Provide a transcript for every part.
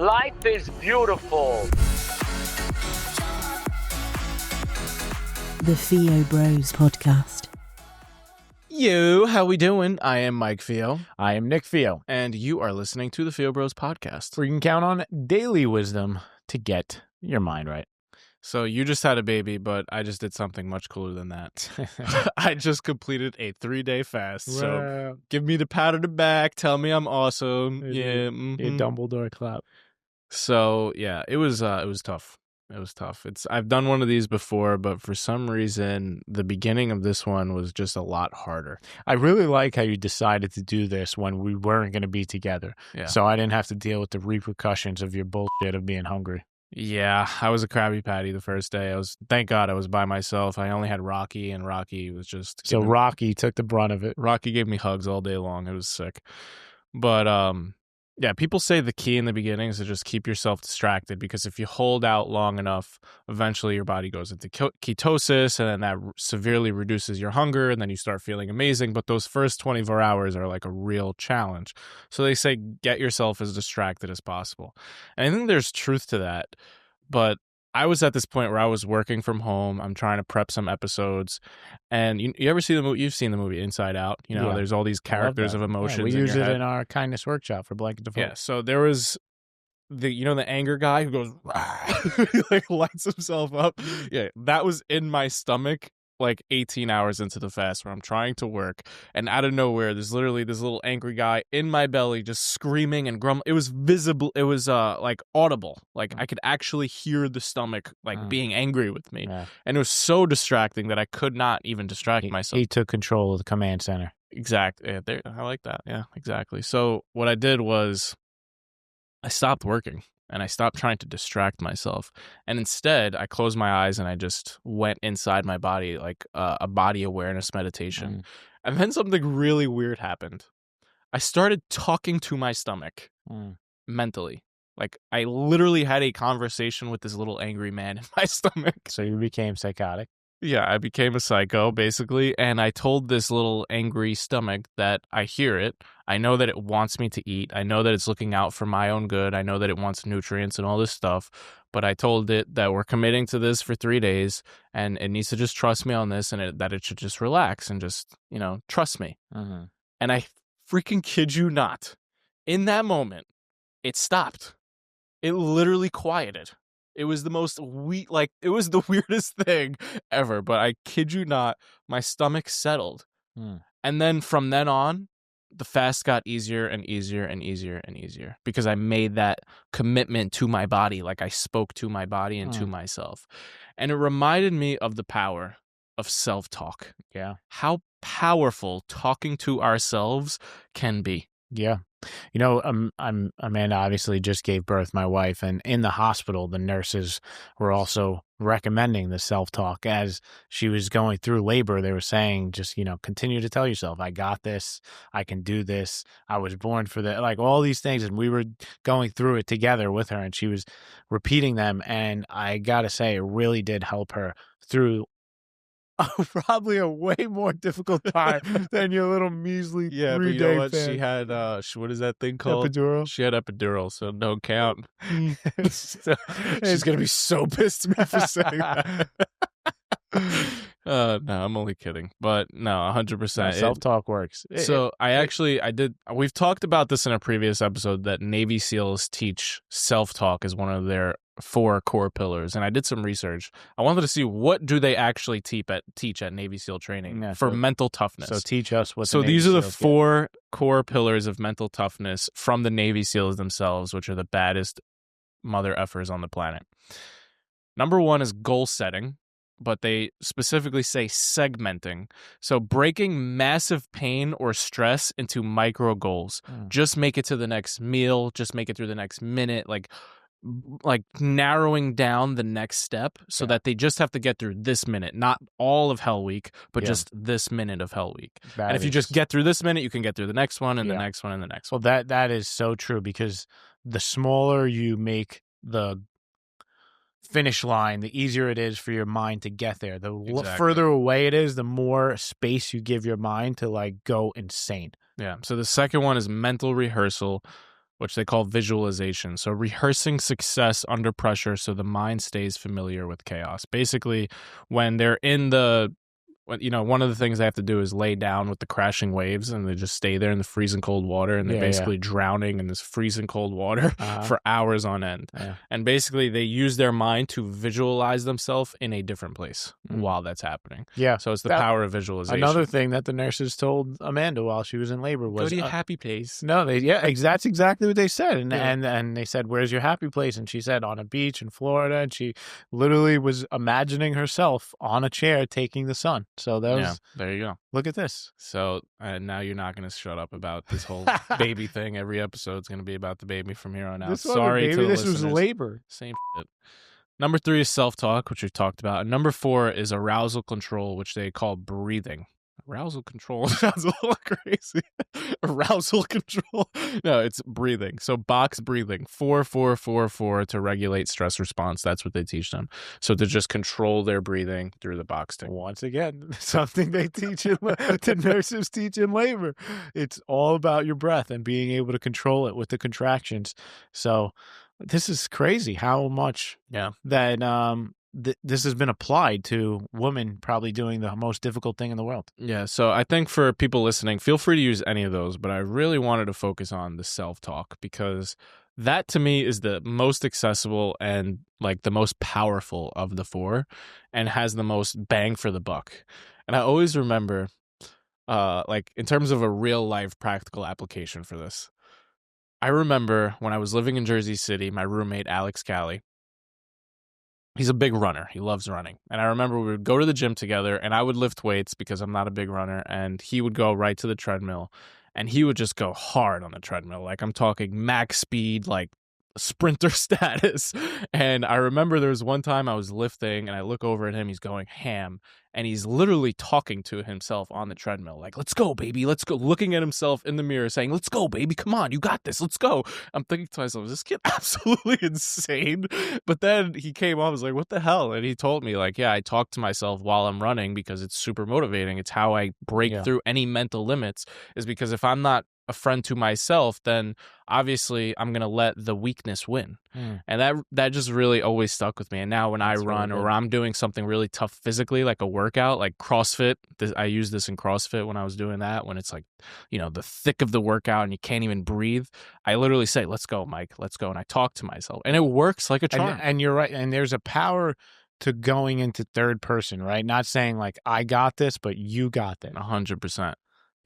Life is beautiful. The Theo Bros Podcast. Yo, how we doing? I am Mike Theo. I am Nick Theo, and you are listening to the Theo Bros Podcast, where you can count on daily wisdom to get your mind right. So you just had a baby, but I just did something much cooler than that. I just completed a 3-day fast. Wow. So give me the pat on the back. Tell me I'm awesome. Yeah, Dumbledore clap. So yeah, it was tough. It was tough. I've done one of these before, but for some reason, the beginning of this one was just a lot harder. I really like how you decided to do this when we weren't going to be together. Yeah. So I didn't have to deal with the repercussions of your bullshit of being hungry. Yeah, I was a Krabby Patty the first day. Thank God I was by myself. I only had Rocky, and Rocky was just... So Rocky took the brunt of it. Rocky gave me hugs all day long. It was sick. But, yeah, people say the key in the beginning is to just keep yourself distracted, because if you hold out long enough, eventually your body goes into ketosis, and then that severely reduces your hunger, and then you start feeling amazing. But those first 24 hours are like a real challenge. So they say get yourself as distracted as possible. And I think there's truth to that. But I was at this point where I was working from home. I'm trying to prep some episodes. And you ever see the movie? You've seen the movie Inside Out. You know, There's all these characters of emotions. Yeah, we use it in our kindness workshop for Blanket Default. Yeah, so there was the anger guy who goes, he like lights himself up. Yeah, that was in my stomach like 18 hours into the fast, where I'm trying to work, and out of nowhere there's literally this little angry guy in my belly just screaming and grumbling. It was visible. It was like audible. Like I could actually hear the stomach like being angry with me. Yeah. And it was so distracting that I could not even distract myself. He took control of the command center. Exactly. Yeah, I like that. Yeah, exactly. So what I did was I stopped working. And I stopped trying to distract myself. And instead, I closed my eyes and I just went inside my body, like a body awareness meditation. And then something really weird happened. I started talking to my stomach mentally. Like, I literally had a conversation with this little angry man in my stomach. So you became psychotic? Yeah, I became a psycho, basically, and I told this little angry stomach that I hear it. I know that it wants me to eat. I know that it's looking out for my own good. I know that it wants nutrients and all this stuff, but I told it that we're committing to this for 3 days, and it needs to just trust me on this, and that it should just relax and just, trust me. And I freaking kid you not, in that moment, it stopped. It literally quieted. It was the most it was the weirdest thing ever, but I kid you not, my stomach settled. And then from then on, the fast got easier and easier and easier and easier, because I made that commitment to my body. Like, I spoke to my body and to myself. And it reminded me of the power of self-talk. Yeah. How powerful talking to ourselves can be. Yeah. Amanda obviously just gave birth, my wife, and in the hospital, the nurses were also recommending the self-talk. As she was going through labor, they were saying, just, continue to tell yourself, I got this, I can do this, I was born for that, like all these things. And we were going through it together with her, and she was repeating them. And I got to say, it really did help her through probably a way more difficult time than your little measly 3-day fan. She had what is that thing called? Epidural. She had epidural, so no count. So, she's gonna be so pissed at me for saying that. No, I'm only kidding. But no, 100%. Self-talk works. We've talked about this in a previous episode, that Navy SEALs teach self-talk as one of their 4 core pillars. And I did some research. I wanted to see, what do they actually teach at Navy SEAL training for mental toughness. So teach us what. So these are the 4 core pillars of mental toughness from the Navy SEALs themselves, which are the baddest mother effers on the planet. Number 1 is goal setting, but they specifically say segmenting. So breaking massive pain or stress into micro goals. Just make it to the next meal, just make it through the next minute, like narrowing down the next step, so that they just have to get through this minute, not all of Hell Week, but just this minute of Hell Week. And if you just get through this minute, you can get through the next one and the next one and the next one. Well, that is so true, because the smaller you make the finish line, the easier it is for your mind to get there. The further away it is, the more space you give your mind to like go insane. Yeah. So the second one is mental rehearsal, which they call visualization. So rehearsing success under pressure so the mind stays familiar with chaos. Basically, when they're in one of the things they have to do is lay down with the crashing waves, and they just stay there in the freezing cold water, and they're basically drowning in this freezing cold water for hours on end. Yeah. And basically they use their mind to visualize themselves in a different place while that's happening. Yeah. So it's the power of visualization. Another thing that the nurses told Amanda while she was in labor was, go to your happy place. No, that's exactly what they said. And they said, where's your happy place? And she said, on a beach in Florida. And she literally was imagining herself on a chair taking the sun. So that was, there you go. Look at this. So now you're not going to shut up about this whole baby thing. Every episode's going to be about the baby from here on out. Sorry to the this listeners. was labor. Same shit. Number 3 is self-talk, which we talked about. And number 4 is arousal control, which they call breathing. Arousal control sounds a little crazy. Arousal control. No, it's breathing. So box breathing. 4, 4, 4, 4 to regulate stress response. That's what they teach them. So to just control their breathing through the box thing. Once again, something they teach the nurses teach in labor. It's all about your breath and being able to control it with the contractions. So this is crazy how much that this has been applied to women probably doing the most difficult thing in the world. Yeah, so I think for people listening, feel free to use any of those, but I really wanted to focus on the self-talk because that to me is the most accessible and like the most powerful of the 4 and has the most bang for the buck. And I always remember like in terms of a real life practical application for this, I remember when I was living in Jersey City, my roommate, Alex Callie, he's a big runner. He loves running. And I remember we would go to the gym together and I would lift weights because I'm not a big runner. And he would go right to the treadmill and he would just go hard on the treadmill. Like I'm talking max speed, like sprinter status. And I remember there was one time I was lifting and I look over at him. He's going ham and he's literally talking to himself on the treadmill. Like, let's go, baby. Let's go. Looking at himself in the mirror saying, let's go, baby. Come on. You got this. Let's go. I'm thinking to myself, is this kid absolutely insane? But then he came on, I was like, what the hell? And he told me like, yeah, I talk to myself while I'm running because it's super motivating. It's how I break through any mental limits is because if I'm not a friend to myself, then obviously I'm going to let the weakness win. And that just really always stuck with me. And now when I run or I'm doing something really tough physically, like a workout, like CrossFit, I use this in CrossFit when I was doing that, when it's like, the thick of the workout and you can't even breathe. I literally say, let's go, Mike, let's go. And I talk to myself and it works like a charm. And you're right. And there's a power to going into third person, right? Not saying like, I got this, but you got this. 100%.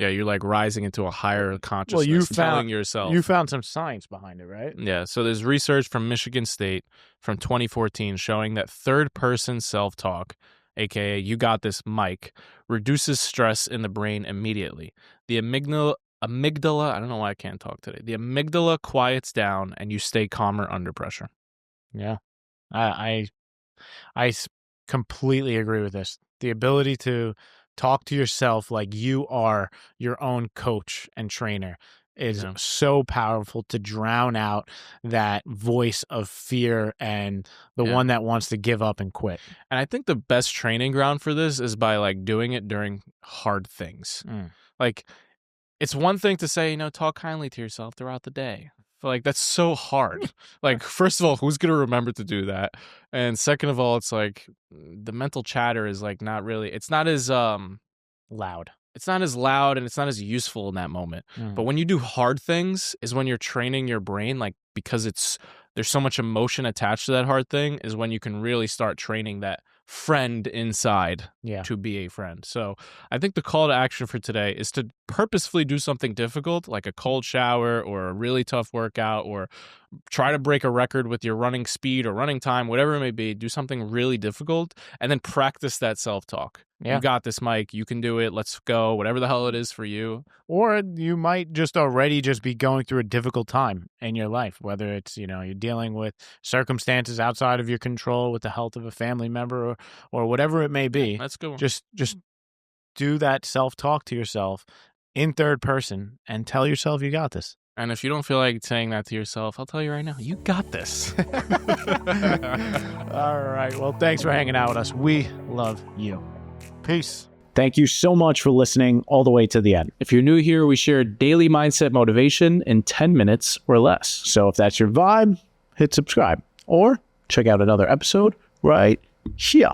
Yeah, you're like rising into a higher consciousness, telling yourself. You found some science behind it, right? Yeah, so there's research from Michigan State from 2014 showing that third-person self-talk, aka you got this, Mike, reduces stress in the brain immediately. The amygdala, I don't know why I can't talk today. The amygdala quiets down and you stay calmer under pressure. Yeah, I completely agree with this. The ability to talk to yourself like you are your own coach and trainer is so powerful to drown out that voice of fear and the one that wants to give up and quit. And I think the best training ground for this is by like doing it during hard things. Like it's one thing to say, talk kindly to yourself throughout the day. Like that's so hard. Like first of all, who's going to remember to do that? And second of all, it's like the mental chatter is like not really, it's not as loud. It's not as loud and it's not as useful in that moment. But when you do hard things is when you're training your brain, like because there's so much emotion attached to that hard thing is when you can really start training that friend inside to be a friend. So I think the call to action for today is to purposefully do something difficult, like a cold shower or a really tough workout, or try to break a record with your running speed or running time, whatever it may be. Do something really difficult and then practice that self-talk. You got this, Mike. You can do it. Let's go. Whatever the hell it is for you. Or you might just already just be going through a difficult time in your life, whether it's, you're dealing with circumstances outside of your control with the health of a family member or whatever it may be. Let's go. Just do that self-talk to yourself in third person and tell yourself you got this. And if you don't feel like saying that to yourself, I'll tell you right now, you got this. All right. Well, thanks for hanging out with us. We love you. Peace. Thank you so much for listening all the way to the end. If you're new here, we share daily mindset motivation in 10 minutes or less. So if that's your vibe, hit subscribe or check out another episode right here.